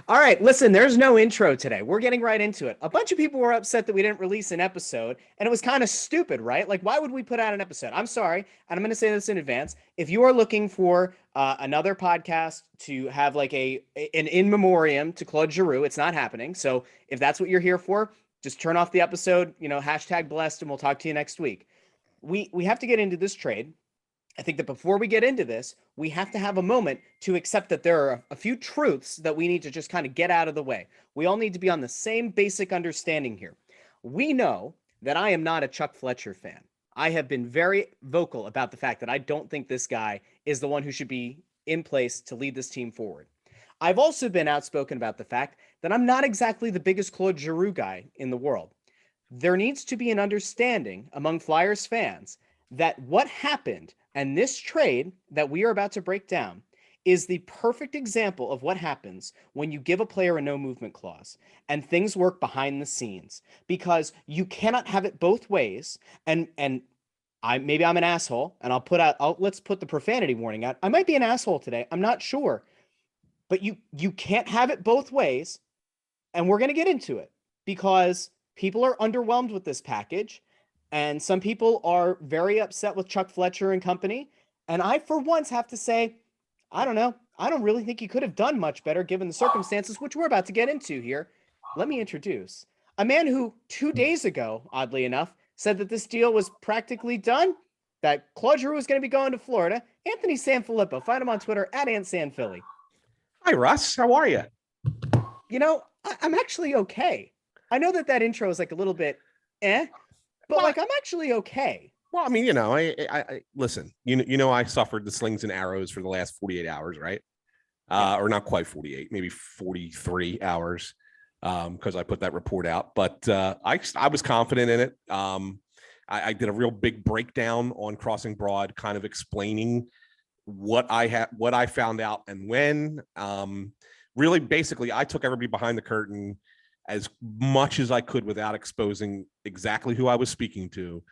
All right, listen, there's no intro today. We're getting right into it. A bunch of people were upset that we didn't release an episode, and it was kind of stupid, right? Like, why would we put out an episode? I'm sorry, and I'm going to say this in advance. If you are looking for another podcast to have like an in memoriam to Claude Giroux, it's not happening. So if that's what you're here for, just turn off the episode, hashtag blessed, and we'll talk to you next week. We have to get into this trade. I think that before we get into this, we have to have a moment to accept that there are a few truths that we need to just kind of get out of the way. We all need to be on the same basic understanding here. We know that I am not a Chuck Fletcher fan. I have been very vocal about the fact that I don't think this guy is the one who should be in place to lead this team forward. I've also been outspoken about the fact that I'm not exactly the biggest Claude Giroux guy in the world. There needs to be an understanding among Flyers fans that what happened and this trade that we are about to break down is the perfect example of what happens when you give a player a no movement clause and things work behind the scenes, because you cannot have it both ways. And maybe I'm an asshole, and let's put the profanity warning out. I might be an asshole today. I'm not sure, but you can't have it both ways. And we're going to get into it because people are underwhelmed with this package. And some people are very upset with Chuck Fletcher and company. And I, for once, have to say, I don't know. I don't really think he could have done much better given the circumstances, which we're about to get into here. Let me introduce a man who 2 days ago, oddly enough, said that this deal was practically done, that Claude Giroux was going to be going to Florida. Anthony Sanfilippo. Find him on Twitter at AntSanPhilly. Hi, Russ. How are you? I'm actually okay. I know that intro is like a little bit but I'm actually okay. Well, I mean, I listen, I suffered the slings and arrows for the last 48 hours, right? Or not quite 48, maybe 43 hours, because I put that report out. But I was confident in it. I did a real big breakdown on Crossing Broad, kind of explaining what I found out and when. Really, basically, I took everybody behind the curtain as much as I could without exposing exactly who I was speaking to.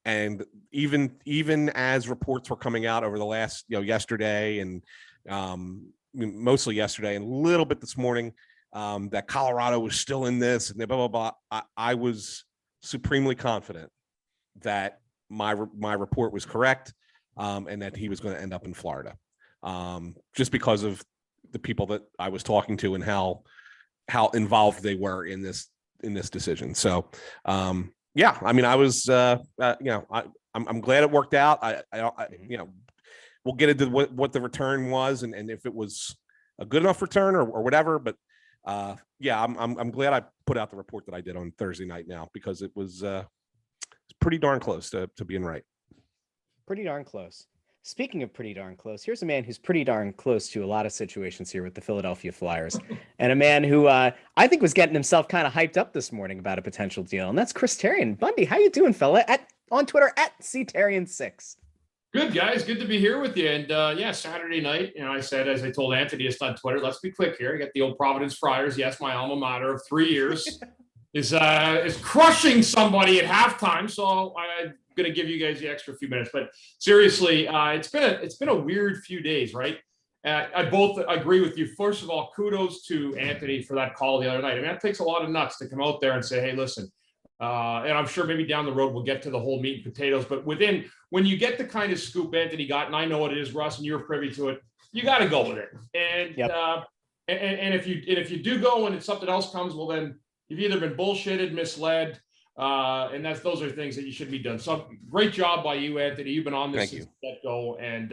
And even as reports were coming out over the last, yesterday and mostly yesterday and a little bit this morning, that Colorado was still in this and blah, blah, blah. I was supremely confident that my report was correct, and that he was going to end up in Florida, just because of the people that I was talking to and how involved they were in this decision. So, yeah, I mean, I was, I'm glad it worked out. We'll get into what the return was and if it was a good enough return or whatever. But yeah, I'm glad I put out the report that I did on Thursday night now, because it was pretty darn close to being right. Pretty darn close. Speaking of pretty darn close, here's a man who's pretty darn close to a lot of situations here with the Philadelphia Flyers, and a man who I think was getting himself kind of hyped up this morning about a potential deal, and that's Chris Tierney. Bundy, how you doing, fella? On Twitter at CTarian6. Good, guys. Good to be here with you. And yeah, Saturday night, I said, as I told Anthony just on Twitter, let's be quick here. I got the old Providence Friars, yes, my alma mater of 3 years, is crushing somebody at halftime. So I'm going to give you guys the extra few minutes. But seriously, it's been a weird few days, right? I both agree with you. First of all, kudos to Anthony for that call the other night. I mean, that takes a lot of nuts to come out there and say, hey, listen, and I'm sure maybe down the road we'll get to the whole meat and potatoes. But when you get the kind of scoop Anthony got, and I know what it is, Russ, and you're privy to it, you got to go with it. And yep. And if you do go and something else comes, well, then you've either been bullshitted, misled, and those are things that you shouldn't be done. So great job by you, Anthony. You've been on this since the get-go, and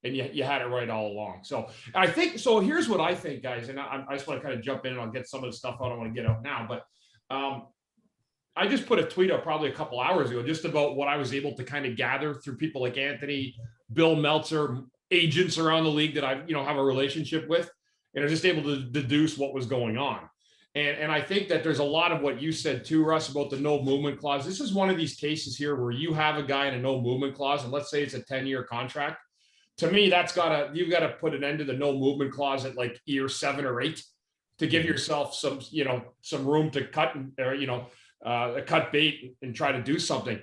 you had it right all along. So I think so. Here's what I think, guys, and I just want to kind of jump in and I'll get some of the stuff I don't want to get out now, but I just put a tweet up probably a couple hours ago just about what I was able to kind of gather through people like Anthony, Bill Meltzer, agents around the league that I have a relationship with, and I was just able to deduce what was going on. And I think that there's a lot of what you said too, Russ, about the no movement clause. This is one of these cases here where you have a guy in a no movement clause, and let's say it's a 10-year contract. To me, you've got to put an end to the no movement clause at like year 7 or 8 to give yourself some room to cut cut bait and try to do something.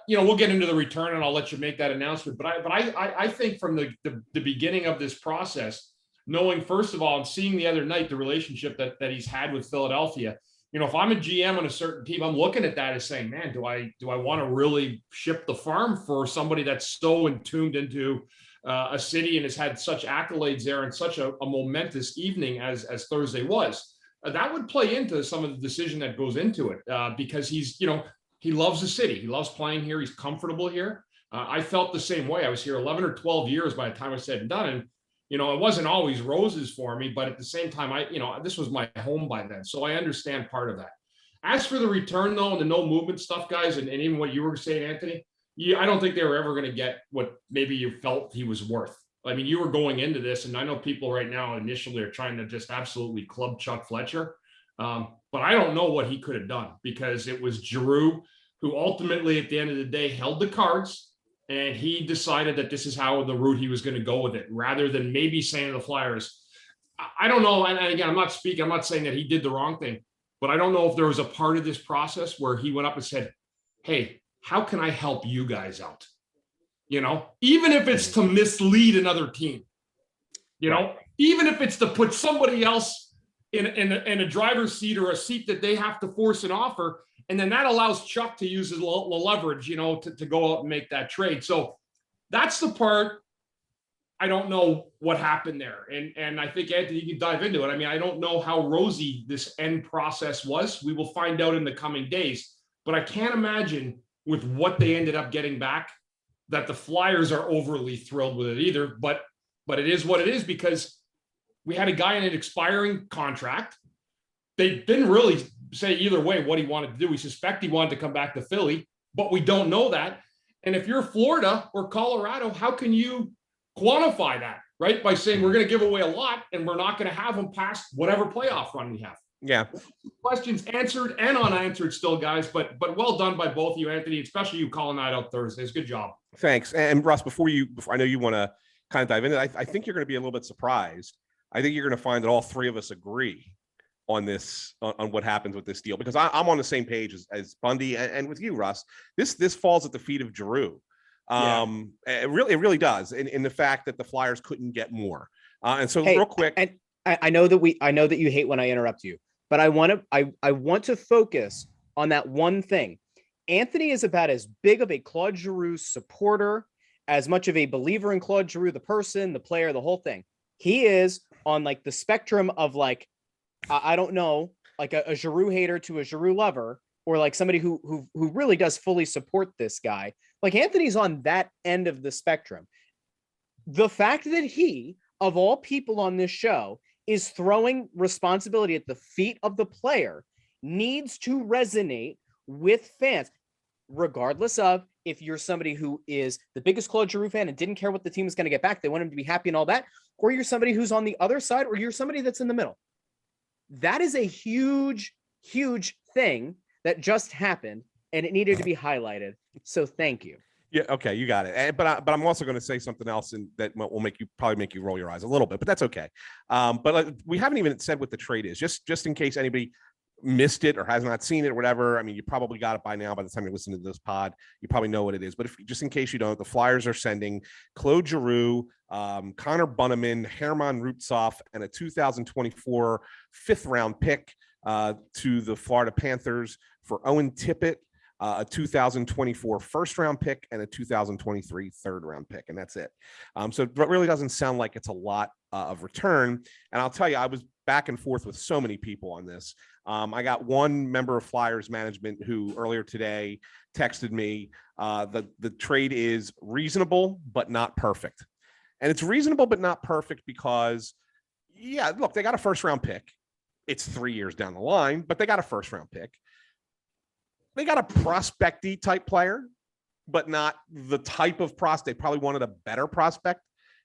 We'll get into the return and I'll let you make that announcement. But I think from the beginning of this process, knowing, first of all, and seeing the other night, the relationship that he's had with Philadelphia. You know, if I'm a GM on a certain team, I'm looking at that as saying, man, do I want to really ship the farm for somebody that's so entombed into a city and has had such accolades there and such a momentous evening as Thursday was? That would play into some of the decision that goes into it because he's, you know, he loves the city. He loves playing here. He's comfortable here. I felt the same way. I was here 11 or 12 years by the time I said and done. And, you know, it wasn't always roses for me, but at the same time, this was my home by then. So I understand part of that. As for the return, though, and the no movement stuff, guys, and even what you were saying, Anthony, I don't think they were ever going to get what maybe you felt he was worth. I mean, you were going into this, and I know people right now initially are trying to just absolutely club Chuck Fletcher. But I don't know what he could have done because it was Giroux who ultimately, at the end of the day, held the cards. And he decided that this is how the route he was going to go with it, rather than maybe saying to the Flyers, I don't know. And again, I'm not saying that he did the wrong thing, but I don't know if there was a part of this process where he went up and said, hey, how can I help you guys out? You know, even if it's to mislead another team, you know, even if it's to put somebody else in a driver's seat or a seat that they have to force an offer. And then that allows Chuck to use his leverage, you know, to go out and make that trade. So that's the part I don't know what happened there. And I think, Anthony, you can dive into it. I mean, I don't know how rosy this end process was. We will find out in the coming days. But I can't imagine with what they ended up getting back that the Flyers are overly thrilled with it either. But it is what it is because we had a guy in an expiring contract. They didn't really say either way what he wanted to do. We suspect he wanted to come back to Philly, but we don't know that. And if you're Florida or Colorado, how can you quantify that, right? By saying we're going to give away a lot and we're not going to have them past whatever playoff run we have. Yeah. Questions answered and unanswered still, guys, but well done by both of you, Anthony, especially you calling that out Thursdays. Good job. Thanks. And Russ, before I know you want to kind of dive into it, I think you're going to be a little bit surprised. I think you're going to find that all three of us agree on this, on what happens with this deal, because I'm on the same page as Bundy and with you, Russ. This falls at the feet of Giroux. It really does, in the fact that the Flyers couldn't get more. And so, real quick, and I know that you hate when I interrupt you, but I want to focus on that one thing. Anthony is about as big of a Claude Giroux supporter, as much of a believer in Claude Giroux, the person, the player, the whole thing. He is on like the spectrum of like, I don't know, like a Giroux hater to a Giroux lover, or like somebody who really does fully support this guy. Like Anthony's on that end of the spectrum. The fact that he, of all people on this show, is throwing responsibility at the feet of the player needs to resonate with fans, regardless of if you're somebody who is the biggest Claude Giroux fan and didn't care what the team was going to get back. They want him to be happy and all that, or you're somebody who's on the other side, or you're somebody that's in the middle. That is a huge, huge thing that just happened, and it needed to be highlighted. So thank you. Yeah. Okay. You got it. But I'm also going to say something else that will probably make you roll your eyes a little bit, but that's okay. But we haven't even said what the trade is, just in case anybody missed it or has not seen it or whatever. I mean, you probably got it by now. By the time you listen to this pod, you probably know what it is. But just in case you don't, the Flyers are sending Claude Giroux, Connor Bunnaman, Herman Rutzoff, and a 2024 5th-round pick to the Florida Panthers for Owen Tippett, a 2024 1st-round pick, and a 2023 3rd-round pick, and that's it. So it really doesn't sound like it's a lot of return. And I'll tell you, I was back and forth with so many people on this. I got one member of Flyers management who earlier today texted me, the trade is reasonable but not perfect. And it's reasonable but not perfect because, yeah, look, they got a 1st-round pick. It's 3 years down the line, but they got a 1st-round pick. They got a prospecty type player, but not the type of prospect. They probably wanted a better prospect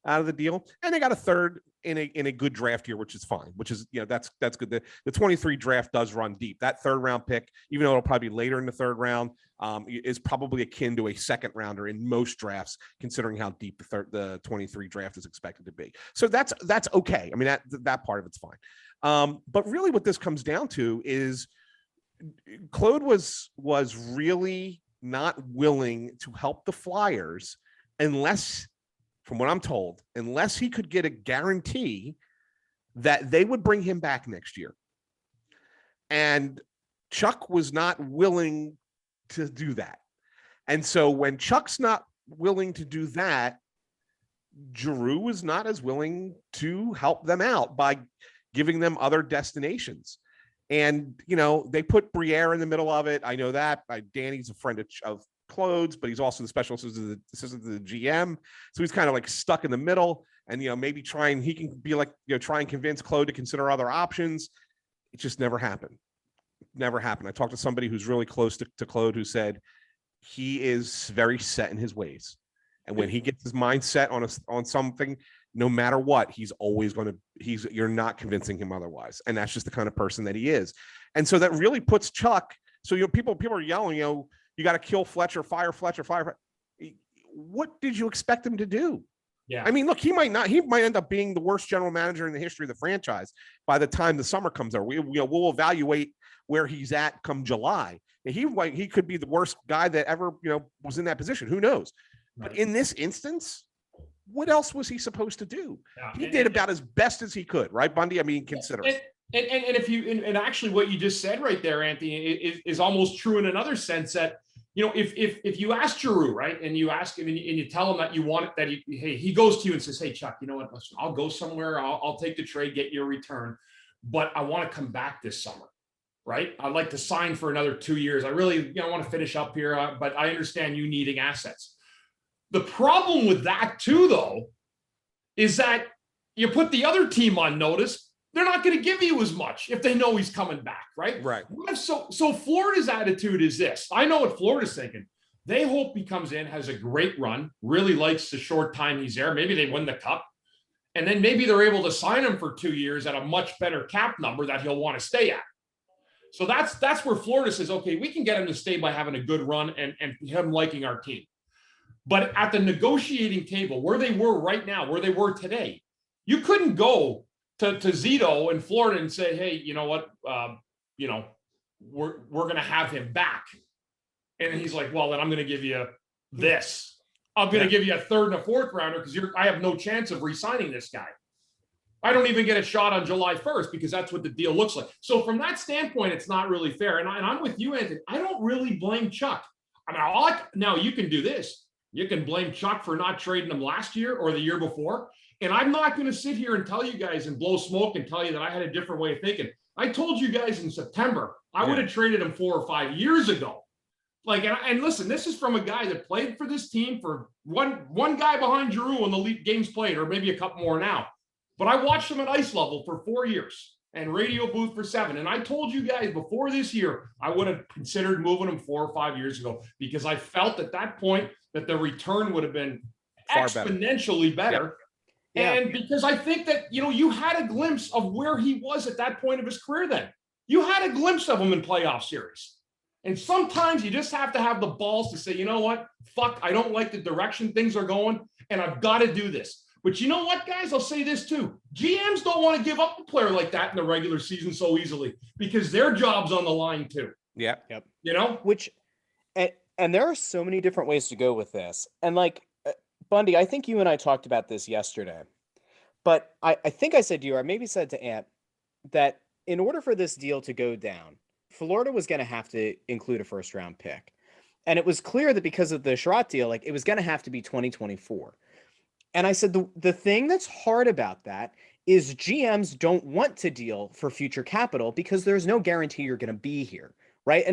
out of the deal. And they got a 3rd in a good draft year, which is fine, which is, that's good. The 23 draft does run deep. That 3rd-round pick, even though it'll probably be later in the 3rd round, is probably akin to a 2nd rounder in most drafts, considering how deep the 23 draft is expected to be. So that's okay. I mean, that part of it's fine. But really what this comes down to is Claude was really not willing to help the Flyers unless, from what I'm told, unless he could get a guarantee that they would bring him back next year. And Chuck was not willing to do that. And so when Chuck's not willing to do that, Giroux is not as willing to help them out by giving them other destinations. And, you know, they put Briere in the middle of it. I know that. Danny's a friend of Claude's, but he's also the special assistant to the GM. So he's kind of like stuck in the middle, and, you know, maybe he can be like, you know, try and convince Claude to consider other options. It just never happened. Never happened. I talked to somebody who's really close to Claude who said he is very set in his ways. And when he gets his mind set on something, no matter what, he's always you're not convincing him otherwise. And that's just the kind of person that he is. And so that really puts Chuck. So, you know, people are yelling, you know, you got to kill Fletcher, fire Fletcher, fire. What did you expect him to do? Yeah. I mean, look, he might end up being the worst general manager in the history of the franchise by the time the summer comes over. We'll evaluate where he's at come July. And he could be the worst guy that ever, you know, was in that position. Who knows? But in this instance, what else was he supposed to do? Yeah. He did about as best as he could, right, Bundy? I mean, consider it. And if you and actually what you just said right there, Anthony, is almost true in another sense that, you know, if you ask Giroux, right, and you ask him and you tell him that you want it, that he goes to you and says, hey, Chuck, you know what, listen, I'll go somewhere, I'll take the trade, get your return, but I want to come back this summer, right? I'd like to sign for another 2 years. I really, you know, want to finish up here, but I understand you needing assets. The problem with that too, though, is that you put the other team on notice. They're not going to give you as much if they know he's coming back, right? Right. So Florida's attitude is this. I know what Florida's thinking. They hope he comes in, has a great run, really likes the short time he's there. Maybe they win the cup. And then maybe they're able to sign him for 2 years at a much better cap number that he'll want to stay at. So that's where Florida says, okay, we can get him to stay by having a good run and him liking our team. But at the negotiating table, where they were right now, where they were today, you couldn't go to Zito in Florida and say, hey, you know what, you know, we're going to have him back. And he's like, well, then I'm going to give you this. I'm going to give you a third and a fourth rounder because I have no chance of re-signing this guy. I don't even get a shot on July 1st because that's what the deal looks like. So from that standpoint, it's not really fair. And I'm with you, Anthony. I don't really blame Chuck. I mean, now you can do this. You can blame Chuck for not trading him last year or the year before. And I'm not going to sit here and tell you guys and blow smoke and tell you that I had a different way of thinking. I told you guys in September, I would have traded him 4 or 5 years ago. Like, and listen, this is from a guy that played for this team for one guy behind Giroux on the league games played, or maybe a couple more now. But I watched him at ice level for 4 years and radio booth for 7. And I told you guys before this year, I would have considered moving him 4 or 5 years ago because I felt at that point that the return would have been far exponentially better. Yeah. And because I think that, you know, you had a glimpse of where he was at that point of his career then. You had a glimpse of him in playoff series. And sometimes you just have to have the balls to say, you know what, fuck, I don't like the direction things are going, and I've got to do this. But you know what, guys, I'll say this too. GMs don't want to give up a player like that in the regular season so easily because their job's on the line too. Yeah. Yep. You know? And there are so many different ways to go with this. And like, Bundy, I think you and I talked about this yesterday, but I think I said to you, or maybe said to Ant, that in order for this deal to go down, Florida was going to have to include a first round pick. And it was clear that because of the Sherratt deal, like it was going to have to be 2024. And I said, the thing that's hard about that is GMs don't want to deal for future capital because there's no guarantee you're going to be here. Right.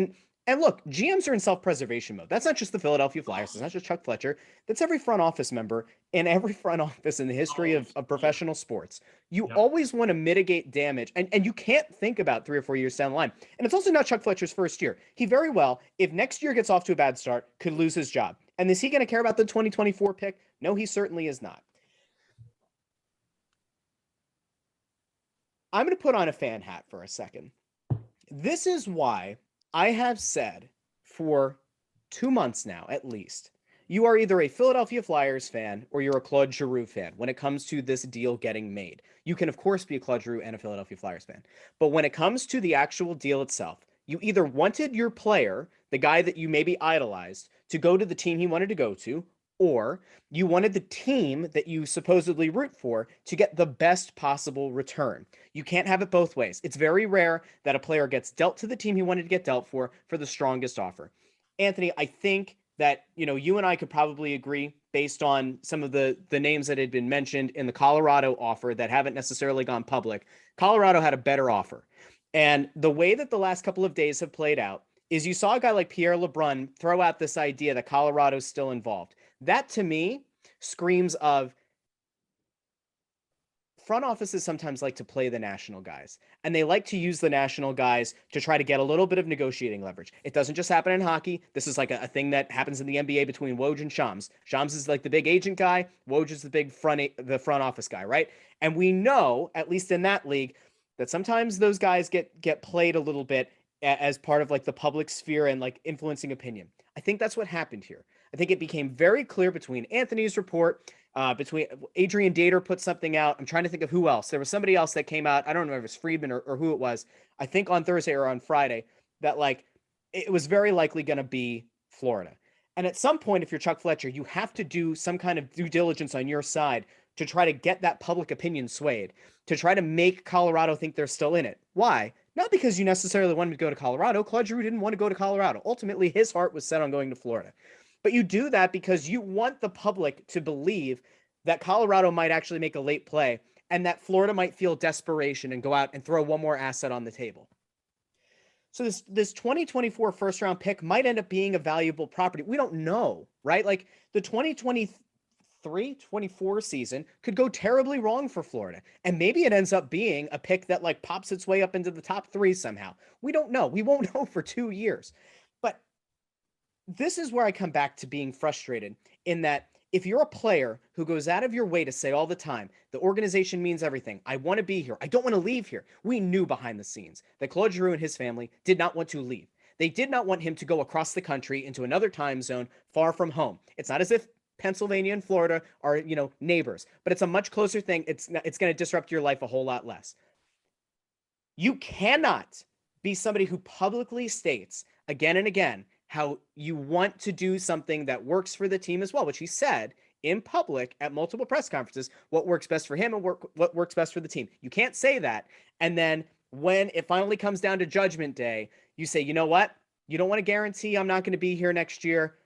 And look, GMs are in self-preservation mode. That's not just the Philadelphia Flyers. It's not just Chuck Fletcher. That's every front office member in every front office in the history of professional sports. You always want to mitigate damage. And you can't think about 3 or 4 years down the line. And it's also not Chuck Fletcher's first year. He very well, if next year gets off to a bad start, could lose his job. And is he going to care about the 2024 pick? No, he certainly is not. I'm going to put on a fan hat for a second. This is why I have said for 2 months now, at least, you are either a Philadelphia Flyers fan or you're a Claude Giroux fan when it comes to this deal getting made. You can, of course, be a Claude Giroux and a Philadelphia Flyers fan. But when it comes to the actual deal itself, you either wanted your player, the guy that you maybe idolized, to go to the team he wanted to go to, or you wanted the team that you supposedly root for to get the best possible return. You can't have it both ways. It's very rare that a player gets dealt to the team he wanted to get dealt for the strongest offer. Anthony, I think that, you and I could probably agree based on some of the names that had been mentioned in the Colorado offer that haven't necessarily gone public. Colorado had a better offer. And the way that the last couple of days have played out is you saw a guy like Pierre LeBrun throw out this idea that Colorado's still involved. That to me screams of front offices sometimes like to play the national guys, and they like to use the national guys to try to get a little bit of negotiating leverage. It doesn't just happen in hockey. This is like a thing that happens in the NBA between Woj and Shams. Shams is like the big agent guy. Woj is the big front office guy, right? And we know, at least in that league, that sometimes those guys get played a little bit as part of like the public sphere and like influencing opinion. I think that's what happened here. I think it became very clear between Anthony's report, between Adrian Dater put something out. I'm trying to think of who else. There was somebody else that came out. I don't remember if it was Friedman or who it was. I think on Thursday or on Friday that like it was very likely going to be Florida. And at some point, if you're Chuck Fletcher, you have to do some kind of due diligence on your side to try to get that public opinion swayed, to try to make Colorado think they're still in it. Why? Not because you necessarily wanted to go to Colorado. Claude Giroux didn't want to go to Colorado. Ultimately, his heart was set on going to Florida. But you do that because you want the public to believe that Colorado might actually make a late play and that Florida might feel desperation and go out and throw one more asset on the table. So this 2024 first round pick might end up being a valuable property. We don't know, right? Like the 2023-24 season could go terribly wrong for Florida. And maybe it ends up being a pick that like pops its way up into the top 3 somehow. We don't know. We won't know for 2 years. But this is where I come back to being frustrated in that if you're a player who goes out of your way to say all the time, the organization means everything. I want to be here. I don't want to leave here. We knew behind the scenes that Claude Giroux and his family did not want to leave. They did not want him to go across the country into another time zone far from home. It's not as if Pennsylvania and Florida are, neighbors, but it's a much closer thing. It's going to disrupt your life a whole lot less. You cannot be somebody who publicly states again and again how you want to do something that works for the team as well, which he said in public at multiple press conferences, what works best for him and what works best for the team. You can't say that. And then when it finally comes down to judgment day, you say, you know what? You don't want to guarantee I'm not going to be here next year.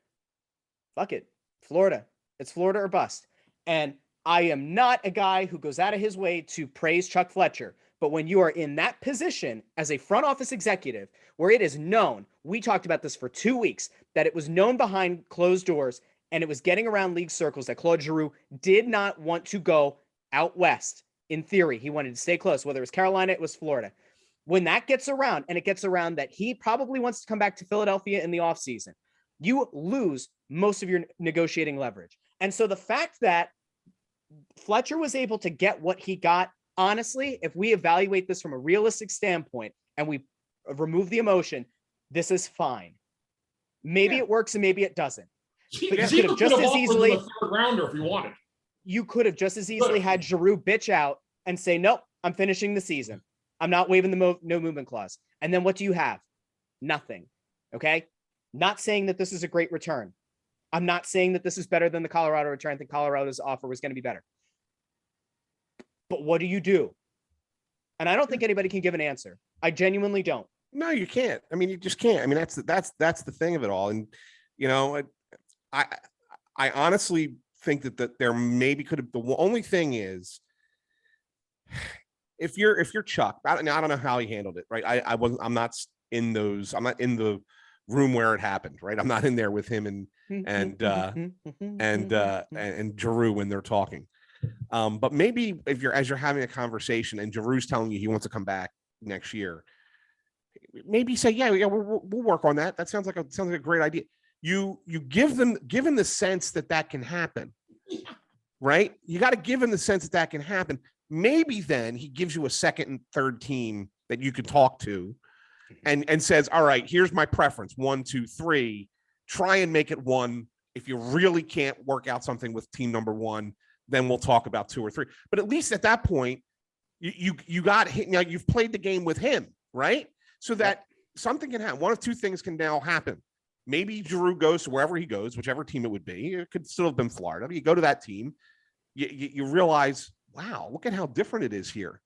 Fuck it. Florida. It's Florida or bust. And I am not a guy who goes out of his way to praise Chuck Fletcher. But when you are in that position as a front office executive, where it is known, we talked about this for 2 weeks, that it was known behind closed doors and it was getting around league circles that Claude Giroux did not want to go out west. In theory, he wanted to stay close, whether it was Carolina, it was Florida. When that gets around, and it gets around that he probably wants to come back to Philadelphia in the offseason, you lose most of your negotiating leverage. And so the fact that Fletcher was able to get what he got, honestly, if we evaluate this from a realistic standpoint and we remove the emotion, this is fine. Maybe it works and maybe it doesn't. But you could have just as easily third rounder if you wanted. You could have just as easily had Giroux bitch out and say, nope, I'm finishing the season. I'm not waiving the no movement clause. And then what do you have? Nothing. Okay. Not saying that this is a great return. I'm not saying that this is better than the Colorado return. I think Colorado's offer was going to be better. But what do you do? And I don't think anybody can give an answer. I genuinely don't. No, you can't. I mean, you just can't. I mean, that's the thing of it all. And, I honestly think that there maybe could have, the only thing is if you're Chuck, I don't know how he handled it. Right. I'm not in the room where it happened. Right. I'm not in there with him and Giroux when they're talking. But maybe as you're having a conversation and Giroux's telling you he wants to come back next year, maybe say, yeah, we'll work on that. That sounds like a great idea. You give him the sense that can happen, right? You got to give him the sense that can happen. Maybe then he gives you a second and third team that you can talk to and says, all right, here's my preference. 1, 2, 3, try and make it 1. If you really can't work out something with team number 1, then we'll talk about 2 or 3. But at least at that point, you got him. Now you've played the game with him, right? So that something can happen. One of two things can now happen. Maybe Giroux goes to wherever he goes, whichever team it would be. It could still have been Florida. But you go to that team, you realize, wow, look at how different it is here.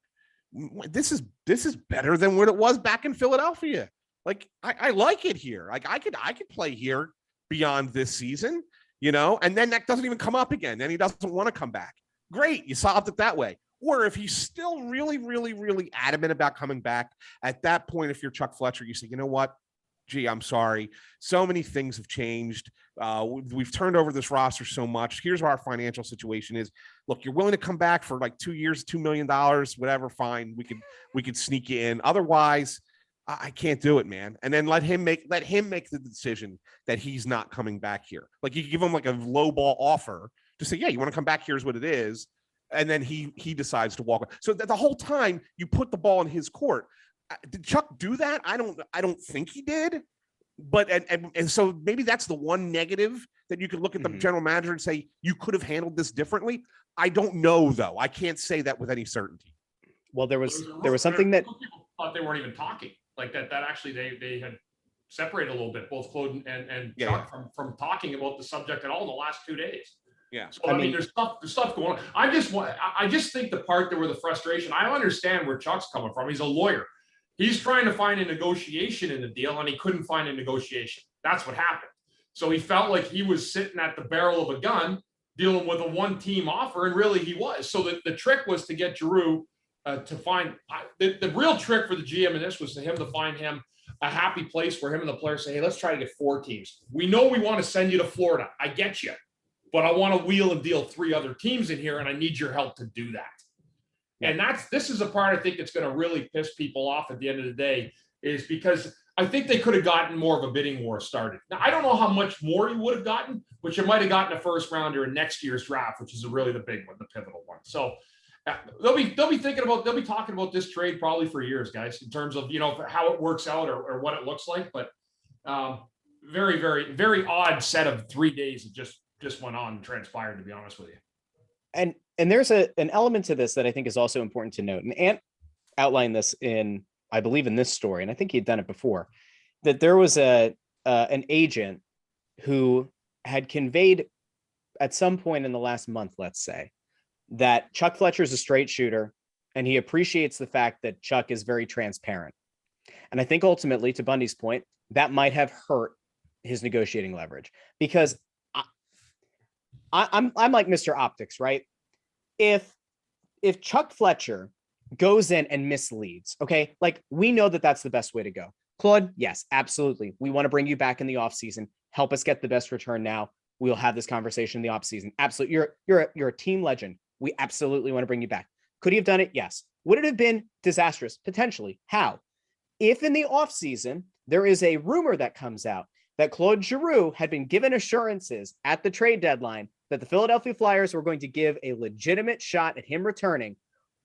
This is better than what it was back in Philadelphia. Like I like it here. Like I could play here beyond this season, and then that doesn't even come up again. Then he doesn't want to come back. Great, you solved it that way. Or if he's still really, really, really adamant about coming back, at that point, if you're Chuck Fletcher, you say, you know what? Gee, I'm sorry. So many things have changed. We've turned over this roster so much. Here's what our financial situation is. Look, you're willing to come back for like 2 years, $2 million, whatever. Fine, we could sneak you in. Otherwise, I can't do it, man. And then let him make the decision that he's not coming back here. Like you give him like a low ball offer to say, yeah, you want to come back? Here's what it is. And then he decides to walk away. So that the whole time you put the ball in his court. Did Chuck do that? I don't think he did. But and so maybe that's the one negative that you could look at the general manager and say you could have handled this differently. I don't know though. I can't say that with any certainty. Well, there was something that people thought they weren't even talking like that. That actually they had separated a little bit, both Claude and Chuck from talking about the subject at all in the last 2 days. Yeah. So, I mean, there's stuff going on. I just think the part that where the frustration, I understand where Chuck's coming from. He's a lawyer. He's trying to find a negotiation in the deal, and he couldn't find a negotiation. That's what happened. So he felt like he was sitting at the barrel of a gun dealing with a one-team offer, and really he was. So the trick was to get Giroux to find the real trick for the GM in this was to find him a happy place where him and the players say, hey, let's try to get 4 teams. We know we want to send you to Florida. I get you. But I want to wheel and deal 3 other teams in here, and I need your help to do that. And this is a part I think that's going to really piss people off at the end of the day, is because I think they could have gotten more of a bidding war started. Now, I don't know how much more you would have gotten, but you might have gotten a first rounder in next year's draft, which is really the big one, the pivotal one. So they'll be talking about this trade probably for years, guys, in terms of, how it works out or what it looks like. But very, very, very odd set of 3 days that just went on and transpired, to be honest with you. And there's an element to this that I think is also important to note. And Ant outlined this I believe in this story, and I think he'd done it before, that there was an agent who had conveyed at some point in the last month, let's say, that Chuck Fletcher is a straight shooter, and he appreciates the fact that Chuck is very transparent. And I think ultimately, to Bundy's point, that might have hurt his negotiating leverage, because I'm like Mr. Optics, right? If Chuck Fletcher goes in and misleads, okay, like we know that that's the best way to go. Claude, yes, absolutely. We want to bring you back in the offseason. Help us get the best return now. We'll have this conversation in the offseason. Absolutely. You're a team legend. We absolutely want to bring you back. Could he have done it? Yes. Would it have been disastrous? Potentially. How? If in the offseason there is a rumor that comes out that Claude Giroux had been given assurances at the trade deadline that the Philadelphia Flyers were going to give a legitimate shot at him returning,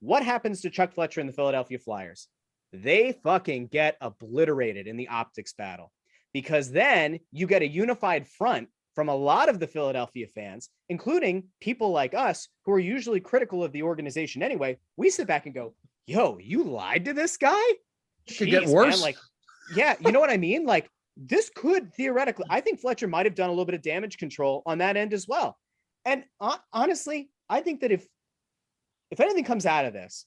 what happens to Chuck Fletcher and the Philadelphia Flyers? They fucking get obliterated in the optics battle, because then you get a unified front from a lot of the Philadelphia fans, including people like us who are usually critical of the organization anyway. We sit back and go, yo, you lied to this guy? It could get worse. Man. Like, yeah, you know what I mean? Like, this could theoretically, I think Fletcher might have done a little bit of damage control on that end as well. And honestly, I think that if anything comes out of this,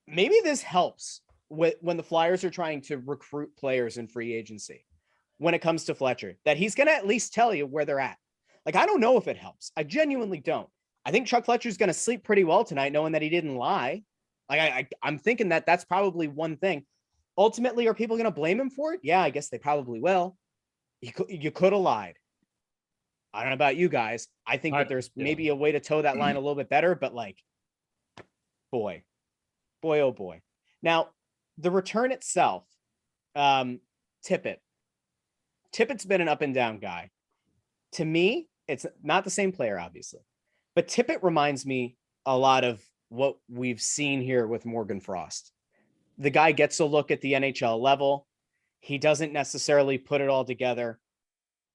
maybe this helps when the Flyers are trying to recruit players in free agency. When it comes to Fletcher, that he's going to at least tell you where they're at. Like, I don't know if it helps. I genuinely don't. I think Chuck Fletcher's going to sleep pretty well tonight, knowing that he didn't lie. Like, I'm thinking that that's probably one thing. Ultimately, are people going to blame him for it? Yeah, I guess they probably will. You could have lied. I don't know about you guys. I think that there's maybe a way to toe that line a little bit better, but like, boy, oh boy. Now, the return itself, Tippett's been an up and down guy. To me, it's not the same player, obviously, but Tippett reminds me a lot of what we've seen here with Morgan Frost. The guy gets a look at the NHL level. He doesn't necessarily put it all together.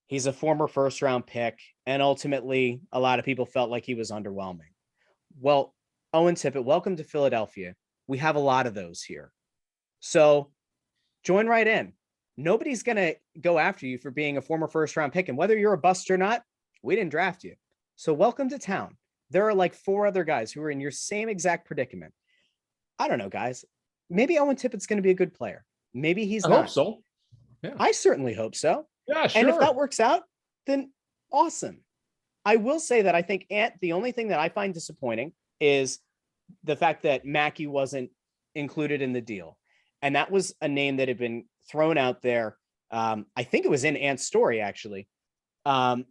He's a former first-round pick, and ultimately, a lot of people felt like he was underwhelming. Well, Owen Tippett, welcome to Philadelphia. We have a lot of those here. So join right in. Nobody's going to go after you for being a former first round pick. And whether you're a bust or not, we didn't draft you. So welcome to town. There are like 4 other guys who are in your same exact predicament. I don't know, guys. Maybe Owen Tippett's going to be a good player. Maybe he's I not. hope so. Yeah. I certainly hope so. Yeah, sure. And if that works out, then awesome. I will say that I think, Ant, the only thing that I find disappointing is the fact that Mackey wasn't included in the deal. And that was a name that had been thrown out there. I think it was in Ant's story, actually. A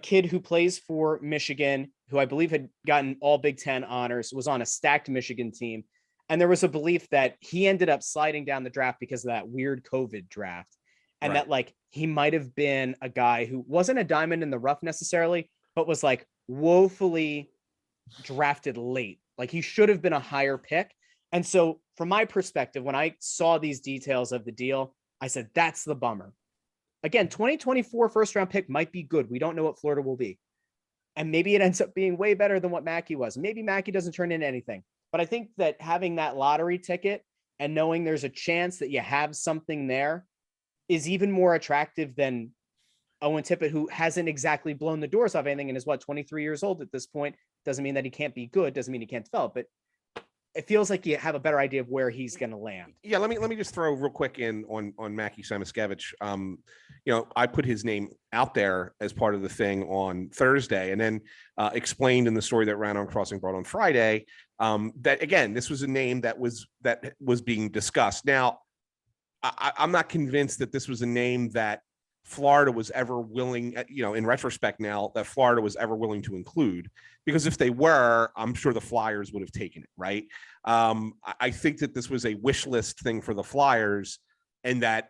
kid who plays for Michigan, who I believe had gotten all Big Ten honors, was on a stacked Michigan team. And there was a belief that he ended up sliding down the draft because of that weird COVID draft. And that like he might have been a guy who wasn't a diamond in the rough necessarily, but was like woefully drafted late. Like he should have been a higher pick. And so from my perspective, when I saw these details of the deal, I said, that's the bummer. Again, 2024 first round pick might be good. We don't know what Florida will be. And maybe it ends up being way better than what Mackey was. Maybe Mackey doesn't turn into anything. But I think that having that lottery ticket and knowing there's a chance that you have something there is even more attractive than Owen Tippett, who hasn't exactly blown the doors off anything and is 23 years old at this point. Doesn't mean that he can't be good. Doesn't mean he can't develop, but it feels like you have a better idea of where he's going to land. Yeah. Let me just throw real quick in on Mackie Skapski. I put his name out there as part of the thing on Thursday, and then explained in the story that ran on Crossing Broad on Friday that again, this was a name that was being discussed. Now, I'm not convinced that this was a name that Florida was ever willing, in retrospect now, that Florida was ever willing to include, because if they were, I'm sure the Flyers would have taken it, right? I think that this was a wish list thing for the Flyers, and that,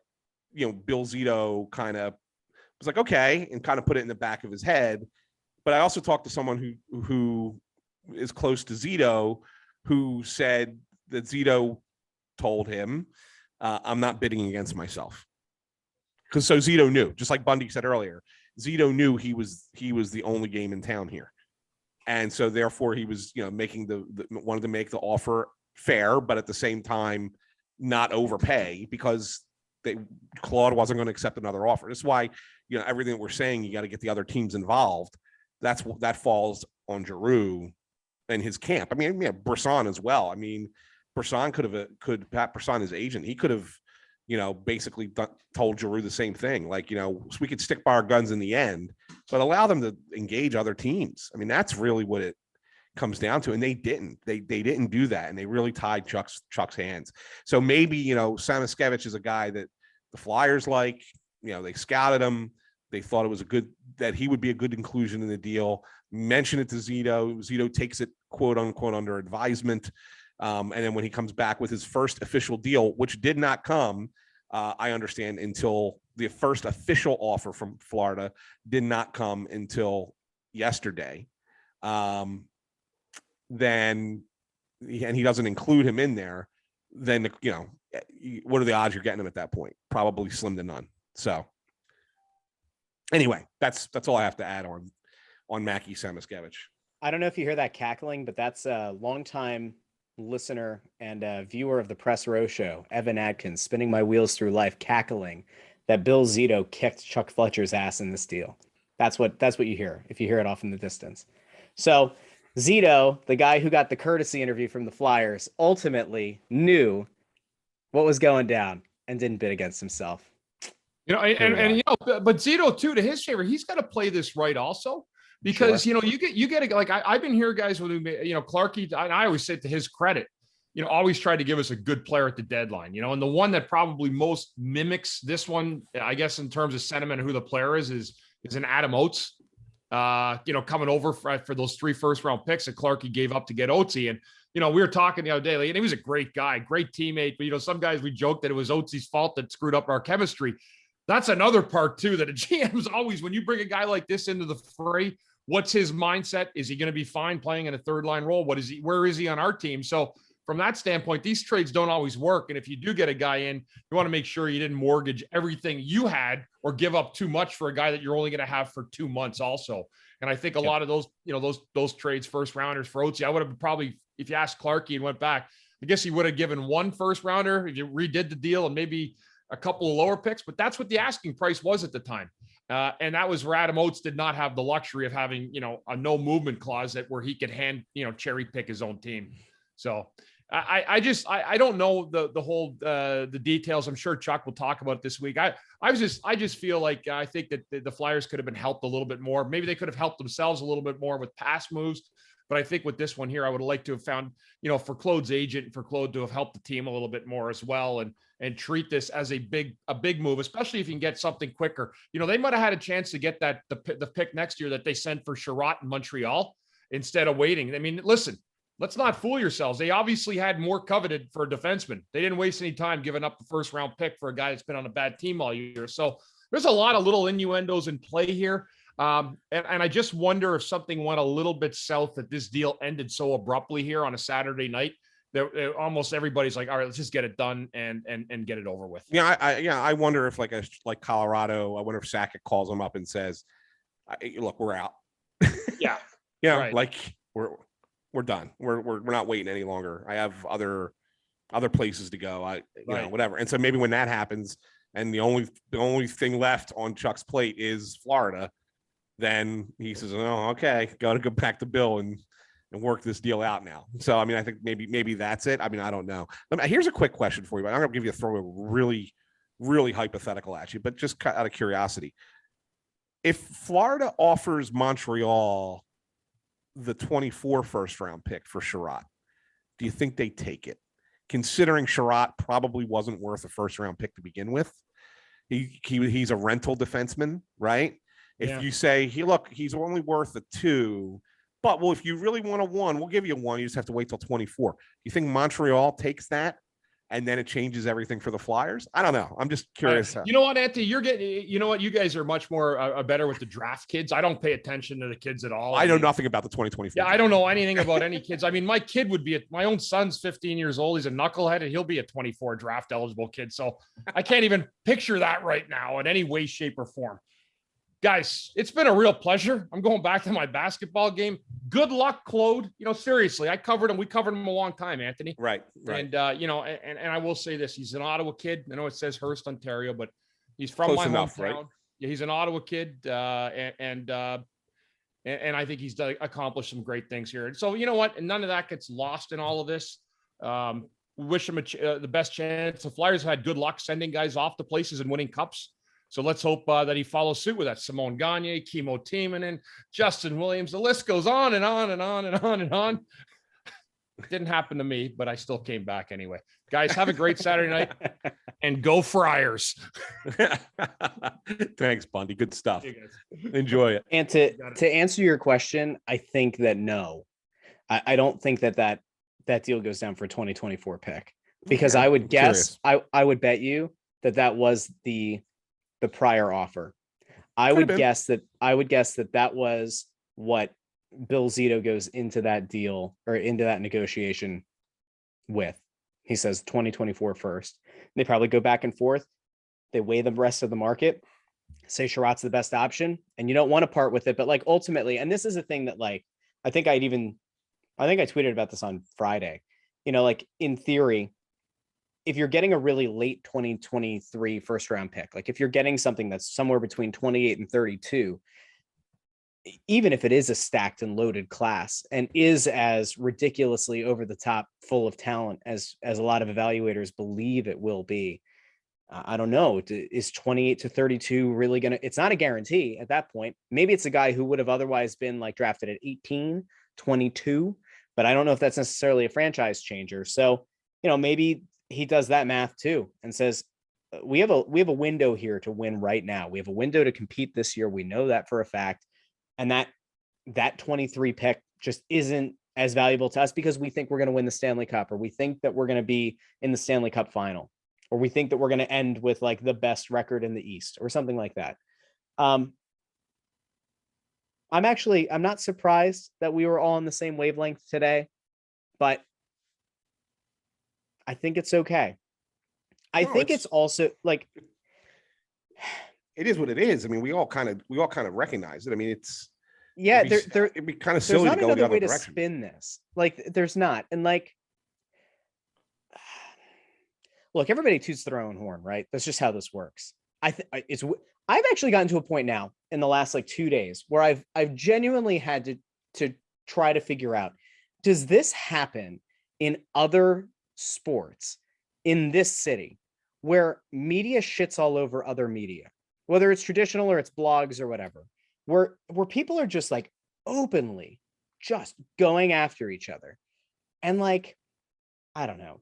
Bill Zito kind of was like, okay, and kind of put it in the back of his head. But I also talked to someone who is close to Zito, who said that Zito told him, I'm not bidding against myself. Because so Zito knew, just like Bundy said earlier, Zito knew he was the only game in town here. And so therefore he was, making wanted to make the offer fair, but at the same time, not overpay, because Claude wasn't going to accept another offer. That's why, everything that we're saying, you got to get the other teams involved. That falls on Giroux and his camp. I mean, Brisson as well. I mean, Brisson Pat Brisson, his agent, he could have, basically told Giroux the same thing. Like, we could stick by our guns in the end, but allow them to engage other teams. I mean, that's really what it comes down to. And they didn't. They didn't do that, and they really tied Chuck's hands. So maybe, Skapski is a guy that the Flyers like. They scouted him. They thought it was that he would be a good inclusion in the deal. Mention it to Zito. Zito takes it, quote unquote, under advisement. And then when he comes back with his first official deal, which did not come, I understand, until the first official offer from Florida did not come until yesterday. Then, and he doesn't include him in there, then, what are the odds you're getting him at that point? Probably slim to none. So anyway, that's all I have to add on Mackie Skapski. I don't know if you hear that cackling, but that's a longtime listener and viewer of the Press Row Show, Evan Adkins, spinning my wheels through life, cackling that Bill Zito kicked Chuck Fletcher's ass in this deal. That's what you hear if you hear it off in the distance. So Zito, the guy who got the courtesy interview from the Flyers, ultimately knew what was going down and didn't bid against himself. But Zito too, to his favor, he's got to play this right also. Because, Sure. you get it. Like I've been here, guys, with, Clarkie, and I always say, to his credit, always tried to give us a good player at the deadline, and the one that probably most mimics this one, I guess, in terms of sentiment of who the player is an Adam Oates, coming over for those 3 first round picks that Clarkie gave up to get Oatesy. And, we were talking the other day, and he was a great guy, great teammate. But, some guys, we joked that it was Oatesy's fault that screwed up our chemistry. That's another part too, that a GM's always, when you bring a guy like this into the fray, what's his mindset? Is he going to be fine playing in a third line role? Where is he on our team? So from that standpoint, these trades don't always work. And if you do get a guy in, you want to make sure you didn't mortgage everything you had or give up too much for a guy that you're only going to have for 2 months also. And I think a lot of those, those trades, first rounders for Oatsy, I would have probably, if you asked Clarkie and went back, I guess he would have given 1 first rounder if you redid the deal, and maybe a couple of lower picks, but that's what the asking price was at the time. And that was where Adam Oates did not have the luxury of having, a no movement clause where he could cherry pick his own team. So I don't know the whole the details. I'm sure Chuck will talk about it this week. I just feel like I think that the Flyers could have been helped a little bit more. Maybe they could have helped themselves a little bit more with pass moves. But I think with this one here, I would have liked to have found, for Claude's agent, for Claude to have helped the team a little bit more as well, and treat this as a big move, especially if you can get something quicker. They might have had a chance to get the pick next year that they sent for Sherratt in Montreal instead of waiting. I mean, listen, let's not fool yourselves. They obviously had more coveted for a defenseman. They didn't waste any time giving up the first round pick for a guy that's been on a bad team all year. So there's a lot of little innuendos in play here. And I just wonder if something went a little bit south that this deal ended so abruptly here on a Saturday night that almost everybody's like, all right, let's just get it done and get it over with. Yeah. I wonder if like Colorado, I wonder if Sakic calls them up and says, look, we're out. Yeah. Yeah. Right. Like we're done. We're not waiting any longer. I have other places to go. Whatever. And so maybe when that happens and the only thing left on Chuck's plate is Florida, then he says, oh, okay, got to go back to Bill and work this deal out now. So, I mean, I think maybe that's it. I mean, I don't know. Here's a quick question for you. I'm going to give you a really, really hypothetical at you, but just out of curiosity. If Florida offers Montreal the 24 first-round pick for Sherratt, do you think they take it? Considering Sherratt probably wasn't worth a first-round pick to begin with. He's a rental defenseman, right? If you say, he's only worth a 2, but if you really want a 1, we'll give you a 1. You just have to wait till 24. You think Montreal takes that and then it changes everything for the Flyers? I don't know. I'm just curious. You know what, Anthony? You guys are much more better with the draft kids. I don't pay attention to the kids at all. I know nothing about the 2024. Yeah, I don't know anything about any kids. I mean, my kid would be my own son's 15 years old. He's a knucklehead and he'll be a 24 draft eligible kid. So I can't even picture that right now in any way, shape, or form. Guys, it's been a real pleasure. I'm going back to my basketball game. Good luck, Claude. Seriously, I covered him. We covered him a long time, Anthony. Right. And, and I will say this. He's an Ottawa kid. I know it says Hearst, Ontario, but he's from my hometown. Right? Yeah, he's an Ottawa kid. And I think he's accomplished some great things here. And so, you know what? And none of that gets lost in all of this. We wish him the best chance. The Flyers have had good luck sending guys off to places and winning cups. So let's hope that he follows suit with that. Simone Gagne, Kimmo Timonen, Justin Williams. The list goes on and on and on and on and on. It didn't happen to me, but I still came back anyway. Guys, have a great Saturday night and go Friars. Thanks, Bundy. Good stuff. Enjoy it. And to answer your question, I think that no. I don't think that deal goes down for a 2024 pick because I would guess, I would bet you that was the prior offer. I would guess that that was what Bill Zito goes into that deal or into that negotiation with. He says 2024 first. They probably go back and forth. They weigh the rest of the market, say Sherratt's the best option, and you don't want to part with it. But like ultimately, and this is a thing that like, I think I tweeted about this on Friday, like in theory, if you're getting a really late 2023 first round pick, like if you're getting something that's somewhere between 28 and 32, even if it is a stacked and loaded class and is as ridiculously over the top full of talent as a lot of evaluators believe it will be, I don't know, is 28 to 32 really going to, it's not a guarantee at that point. Maybe it's a guy who would have otherwise been like drafted at 18, 22, but I don't know if that's necessarily a franchise changer. So, maybe he does that math too and says, we have a window here to win right now. We have a window to compete this year. We know that for a fact. And that 23 pick just isn't as valuable to us because we think we're going to win the Stanley Cup, or we think that we're going to be in the Stanley Cup final, or we think that we're going to end with like the best record in the East or something like that. I'm not surprised that we were all on the same wavelength today, but I think it's okay. I think it's also like, it is what it is. I mean, we all kind of recognize it. I mean, it'd be kind of silly to go the other direction. To spin this. Like, there's not. And like look, everybody toots their own horn, right? That's just how this works. I've actually gotten to a point now in the last like 2 days where I've genuinely had to try to figure out, does this happen in other sports in this city where media shits all over other media, whether it's traditional or it's blogs or whatever, where people are just like openly just going after each other. And like, I don't know.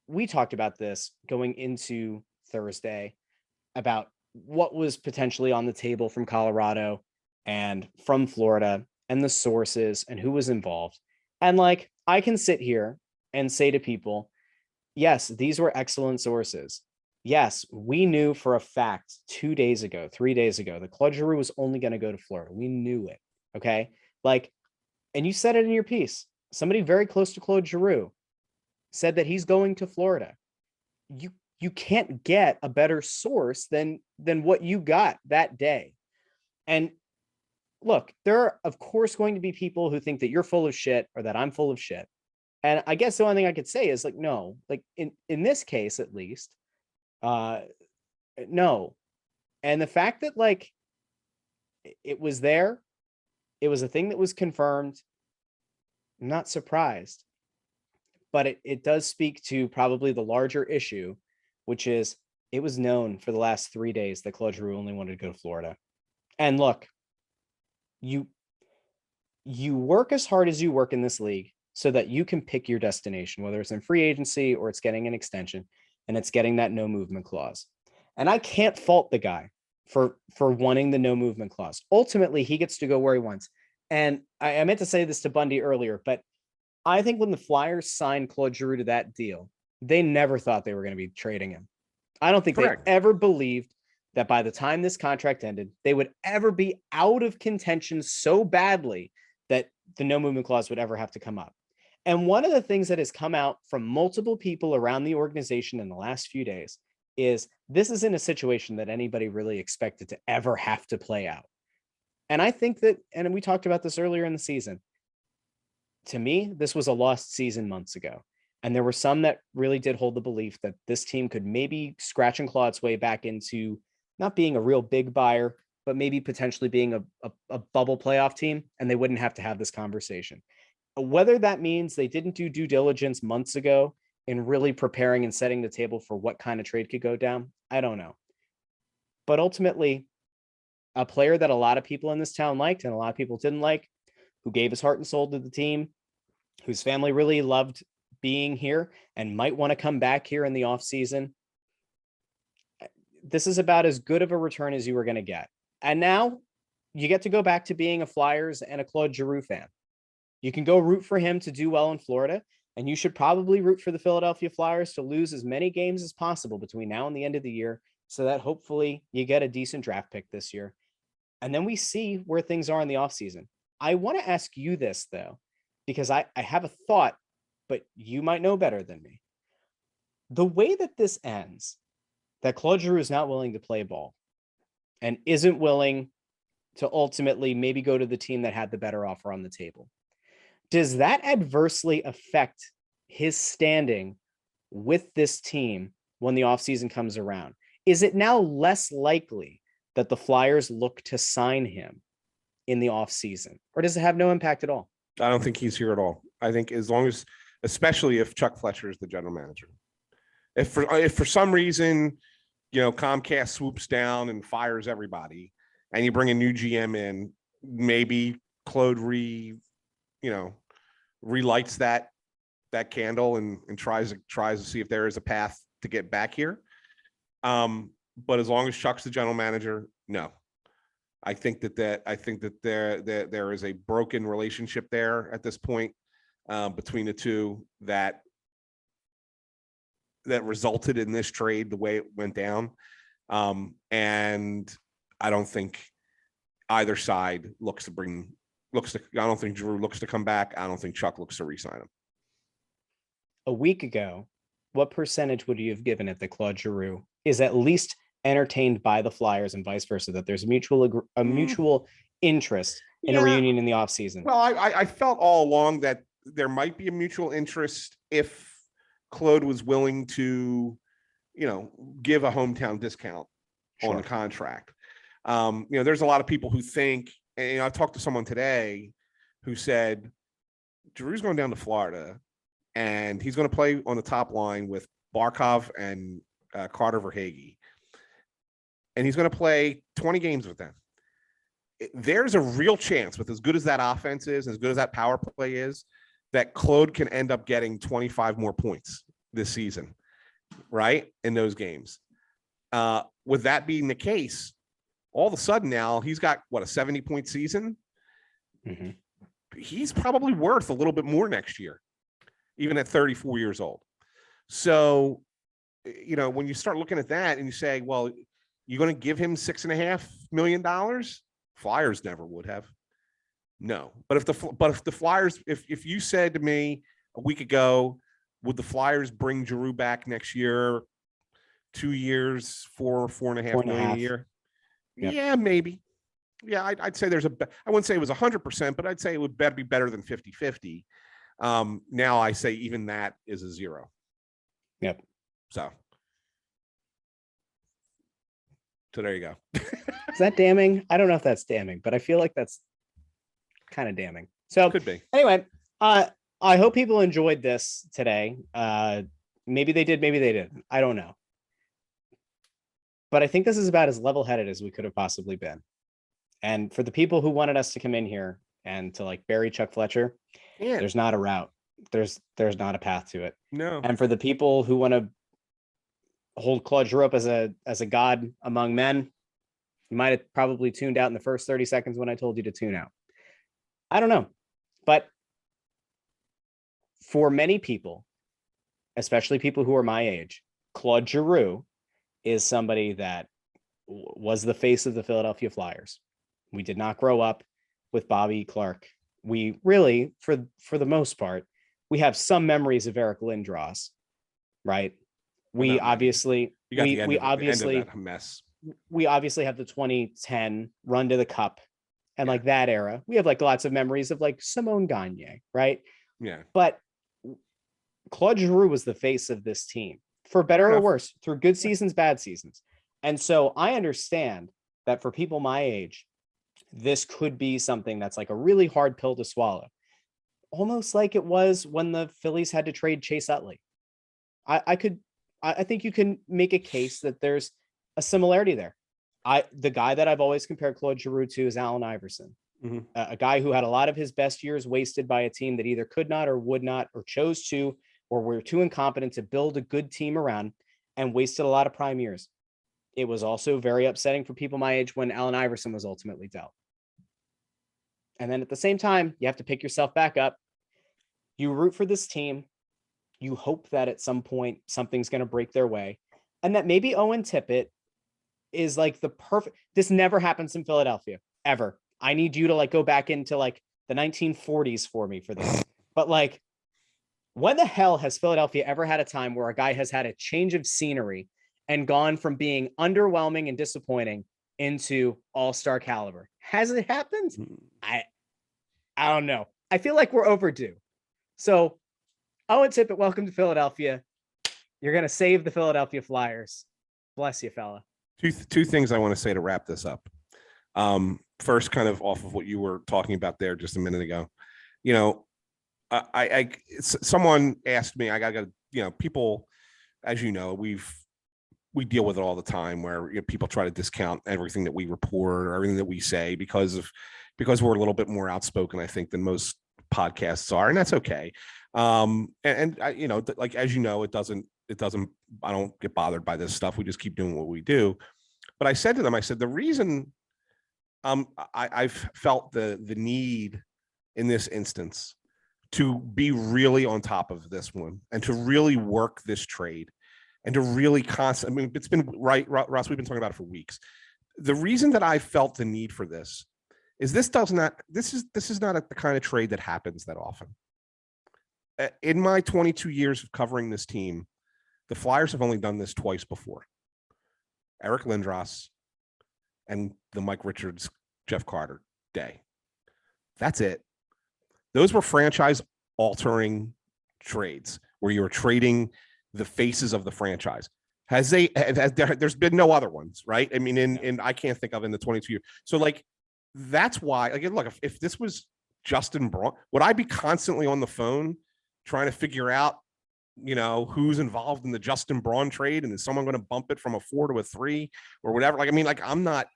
We talked about this going into Thursday about what was potentially on the table from Colorado and from Florida and the sources and who was involved. And like, I can sit here and say to people, yes, these were excellent sources. Yes, we knew for a fact 2 days ago, 3 days ago, that Claude Giroux was only going to go to Florida. We knew it. Okay. Like, and you said it in your piece. Somebody very close to Claude Giroux said that he's going to Florida. You can't get a better source than what you got that day. And look, there are of course going to be people who think that you're full of shit or that I'm full of shit. And I guess the only thing I could say is like, no, like in this case, at least, no. And the fact that like it was there, it was a thing that was confirmed. I'm not surprised, but it does speak to probably the larger issue, which is it was known for the last 3 days that Claude Giroux only wanted to go to Florida. And look, you work as hard as you work in this league so that you can pick your destination, whether it's in free agency or it's getting an extension and it's getting that no movement clause. And I can't fault the guy for wanting the no movement clause. Ultimately, he gets to go where he wants. And I meant to say this to Bundy earlier, but I think when the Flyers signed Claude Giroux to that deal, they never thought they were going to be trading him. I don't think Correct. they ever believed that by the time this contract ended, they would ever be out of contention so badly that the no movement clause would ever have to come up. And one of the things that has come out from multiple people around the organization in the last few days is this isn't a situation that anybody really expected to ever have to play out. And I think that, and we talked about this earlier in the season, to me, this was a lost season months ago. And there were some that really did hold the belief that this team could maybe scratch and claw its way back into not being a real big buyer, but maybe potentially being a bubble playoff team, and they wouldn't have to have this conversation. Whether that means they didn't do due diligence months ago in really preparing and setting the table for what kind of trade could go down, I don't know. But ultimately, a player that a lot of people in this town liked and a lot of people didn't like, who gave his heart and soul to the team, whose family really loved being here and might want to come back here in the offseason. This is about as good of a return as you were going to get. And now you get to go back to being a Flyers and a Claude Giroux fan. You can go root for him to do well in Florida, and you should probably root for the Philadelphia Flyers to lose as many games as possible between now and the end of the year so that hopefully you get a decent draft pick this year. And then we see where things are in the offseason. I want to ask you this, though, because I have a thought, but you might know better than me. The way that this ends, that Claude Giroux is not willing to play ball and isn't willing to ultimately maybe go to the team that had the better offer on the table, does that adversely affect his standing with this team when the offseason comes around? Is it now less likely that the Flyers look to sign him in the offseason, or does it have no impact at all? I don't think he's here at all. I think as long as, especially if Chuck Fletcher is the general manager, if for some reason, Comcast swoops down and fires everybody and you bring a new GM in, maybe Claude relights that candle and tries to see if there is a path to get back here. But as long as Chuck's the general manager, no. I think that there is a broken relationship there at this point between the two that resulted in this trade the way it went down. And I don't think either side I don't think Giroux looks to come back. I don't think Chuck looks to re-sign him. A week ago, what percentage would you have given it that Claude Giroux is at least entertained by the Flyers and vice versa, that there's a mutual interest in a reunion in the offseason? Well, I felt all along that there might be a mutual interest if Claude was willing to, give a hometown discount on the contract. There's a lot of people who think, and I talked to someone today who said, Giroux's going down to Florida and he's going to play on the top line with Barkov and Carter Verhaeghe. And he's going to play 20 games with them. There's a real chance, with as good as that offense is, as good as that power play is, that Claude can end up getting 25 more points this season, right? In those games. With that being the case, all of a sudden now he's got a 70-point season. Mm-hmm. He's probably worth a little bit more next year, even at 34 years old. So, when you start looking at that and you say, well, you're going to give him $6.5 million? Flyers never would have. No. But if the Flyers, if you said to me a week ago, would the Flyers bring Giroux back next year, 2 years, $4.5 million a year? Yep. Yeah, maybe. Yeah, I'd say I wouldn't say it was 100%, but I'd say it would be better than 50-50. Now I say even that is a zero. Yep. So there you go. Is that damning? I don't know if that's damning, but I feel like that's kind of damning. So could be. Anyway, I hope people enjoyed this today. Maybe they did, maybe they didn't. I don't know. But I think this is about as level-headed as we could have possibly been. And for the people who wanted us to come in here and to bury Chuck Fletcher, there's not a route. There's not a path to it. No. And for the people who want to hold Claude Giroux up as a god among men, you might have probably tuned out in the first 30 seconds when I told you to tune out. I don't know. But for many people, especially people who are my age, Claude Giroux is somebody that was the face of the Philadelphia Flyers. We did not grow up with Bobby Clark. We really, for the most part, we have some memories of Eric Lindros, right? We obviously have the 2010 run to the cup and that era. We have lots of memories of Simone Gagne, right? Yeah. But Claude Giroux was the face of this team, for better or worse, through good seasons, bad seasons. And so I understand that for people my age, this could be something that's a really hard pill to swallow. Almost like it was when the Phillies had to trade Chase Utley. I think you can make a case that there's a similarity there. The guy that I've always compared Claude Giroux to is Allen Iverson, a guy who had a lot of his best years wasted by a team that either could not or would not or chose to or were too incompetent to build a good team around and wasted a lot of prime years. It was also very upsetting for people my age when Allen Iverson was ultimately dealt. And then at the same time, you have to pick yourself back up. You root for this team. You hope that at some point something's going to break their way. And that maybe Owen Tippett is the perfect, this never happens in Philadelphia, ever. I need you to go back into the 1940s for me for this. But when the hell has Philadelphia ever had a time where a guy has had a change of scenery and gone from being underwhelming and disappointing into all-star caliber? Has it happened? I don't know. I feel like we're overdue. So Owen Tippett, welcome to Philadelphia. You're going to save the Philadelphia Flyers. Bless you, fella. Two things I want to say to wrap this up. First, kind of off of what you were talking about there just a minute ago. Someone asked me, I got people, as you know, we deal with it all the time where people try to discount everything that we report or everything that we say because we're a little bit more outspoken, I think, than most podcasts are, and that's okay. And I, as you know, it doesn't, I don't get bothered by this stuff. We just keep doing what we do. But I said to them, the reason I've felt the need in this instance to be really on top of this one and to really work this trade and to really it's been right, Russ, we've been talking about it for weeks. The reason that I felt the need for this is this is not the kind of trade that happens that often. In my 22 years of covering this team, the Flyers have only done this twice before. Eric Lindros and the Mike Richards, Jeff Carter day. That's it. Those were franchise altering trades. where you're trading the faces of the franchise. There's been no other ones, right? I mean, in I can't think of in the 22 years. So like, that's why, like, look, if this was Justin Braun, would I be constantly on the phone trying to figure out, who's involved in the Justin Braun trade, and is someone going to bump it from a 4 to a 3 or whatever? Like, I mean, like, I'm not,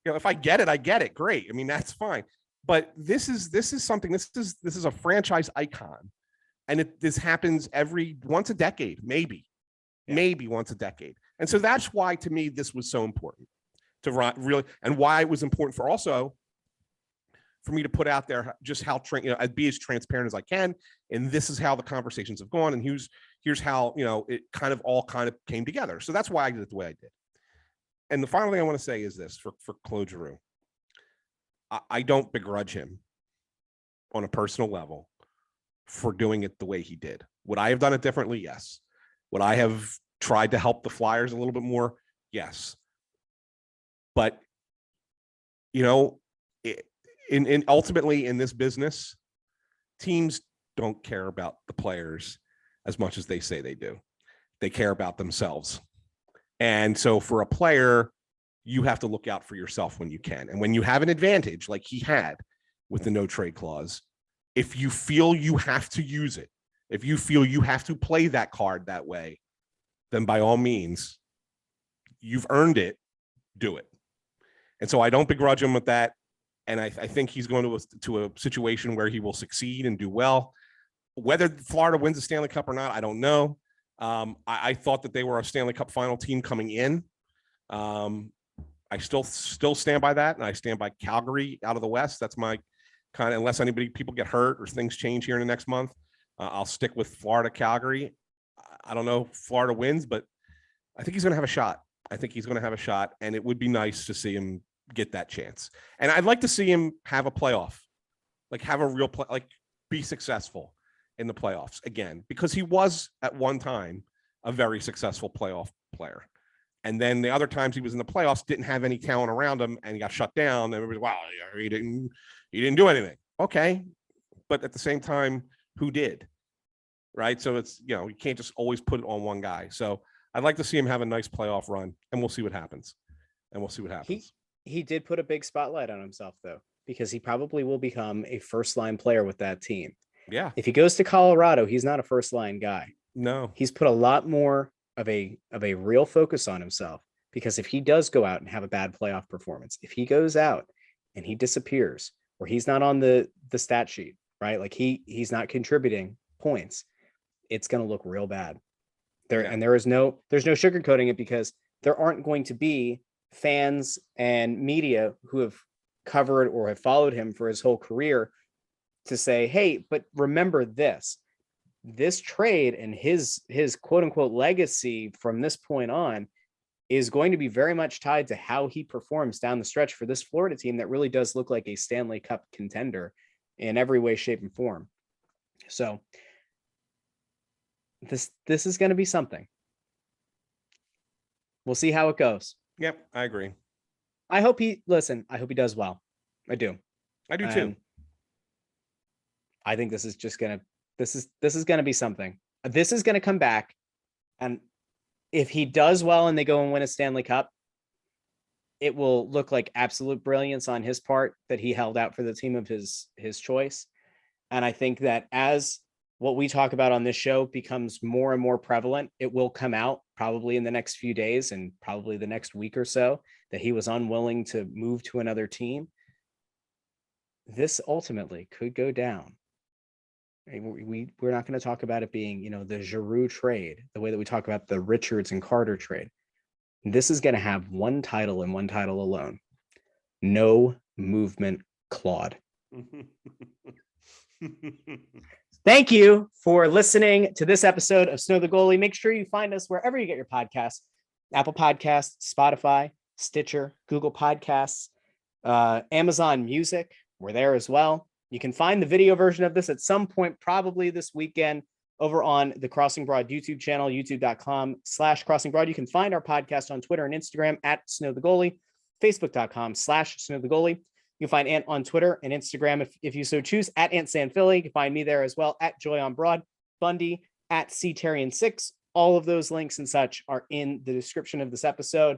if I get it, great. I mean, that's fine. But this is something, this is a franchise icon. And this happens once a decade, maybe once a decade. And so that's why, to me, this was so important to really, and why it was important for me to put out there just how, I'd be as transparent as I can. And this is how the conversations have gone. And here's how, it kind of came together. So that's why I did it the way I did. And the final thing I want to say is this for Claude Giroux. I don't begrudge him on a personal level for doing it the way he did. Would I have done it differently? Yes. Would I have tried to help the Flyers a little bit more? Yes. But, ultimately in this business, teams don't care about the players as much as they say they do. They care about themselves. And so for a player, you have to look out for yourself when you can. And when you have an advantage like he had with the no trade clause, if you feel you have to use it, if you feel you have to play that card that way, then by all means, you've earned it, do it. And so I don't begrudge him with that. And I think he's going to a situation where he will succeed and do well. Whether Florida wins the Stanley Cup or not, I don't know. I thought that they were a Stanley Cup final team coming in. I still stand by that, and I stand by Calgary out of the West. That's my kind of, unless people get hurt or things change here in the next month, I'll stick with Florida, Calgary. I don't know if Florida wins, but I think he's going to have a shot. And it would be nice to see him get that chance. And I'd like to see him have a playoff, like have a real play, like be successful in the playoffs again, because he was at one time a very successful playoff player. And then the other times he was in the playoffs, didn't have any talent around him, and he got shut down. And everybody's, wow, he didn't do anything. Okay. But at the same time, who did? Right. So it's, you can't just always put it on one guy. So I'd like to see him have a nice playoff run, and we'll see what happens. He did put a big spotlight on himself, though, because he probably will become a first line player with that team. Yeah. If he goes to Colorado, he's not a first line guy. No. He's put a lot more of a real focus on himself, because if he does go out and have a bad playoff performance, if he goes out and he disappears, or he's not on the stat sheet, right? Like he's not contributing points, it's going to look real bad there. Yeah. And there's no sugarcoating it, because there aren't going to be fans and media who have covered or have followed him for his whole career to say, hey, but remember this trade and his quote unquote legacy from this point on is going to be very much tied to how he performs down the stretch for this Florida team that really does look like a Stanley Cup contender in every way, shape, and form. So this is going to be something. We'll see how it goes. Yep, I agree. I hope he does well. I do too. I think this is going to be something. This is going to come back. And if he does well and they go and win a Stanley Cup, it will look like absolute brilliance on his part that he held out for the team of his choice. And I think that as what we talk about on this show becomes more and more prevalent, it will come out probably in the next few days and probably the next week or so that he was unwilling to move to another team. This ultimately could go down. We're not going to talk about it being, the Giroux trade, the way that we talk about the Richards and Carter trade. This is going to have one title and one title alone. No Movement Claude. Thank you for listening to this episode of Snow the Goalie. Make sure you find us wherever you get your podcasts: Apple Podcasts, Spotify, Stitcher, Google Podcasts, Amazon Music. We're there as well. You can find the video version of this at some point, probably this weekend, over on the Crossing Broad YouTube channel, youtube.com/Crossing Broad. You can find our podcast on Twitter and Instagram at Snow the Goalie, facebook.com/Snow the Goalie. You can find Ant on Twitter and Instagram if you so choose, at Ant San Philly. You can find me there as well, at Joy on Broad. Bundy, at CTerrian6. All of those links and such are in the description of this episode.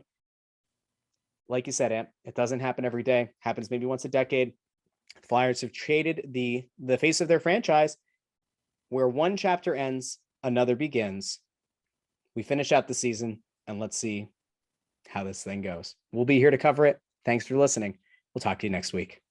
Like you said, Ant, it doesn't happen every day. It happens maybe once a decade. The Flyers have traded the face of their franchise. Where one chapter ends, another begins. We finish out the season, and let's see how this thing goes. We'll be here to cover it. Thanks for listening. We'll talk to you next week.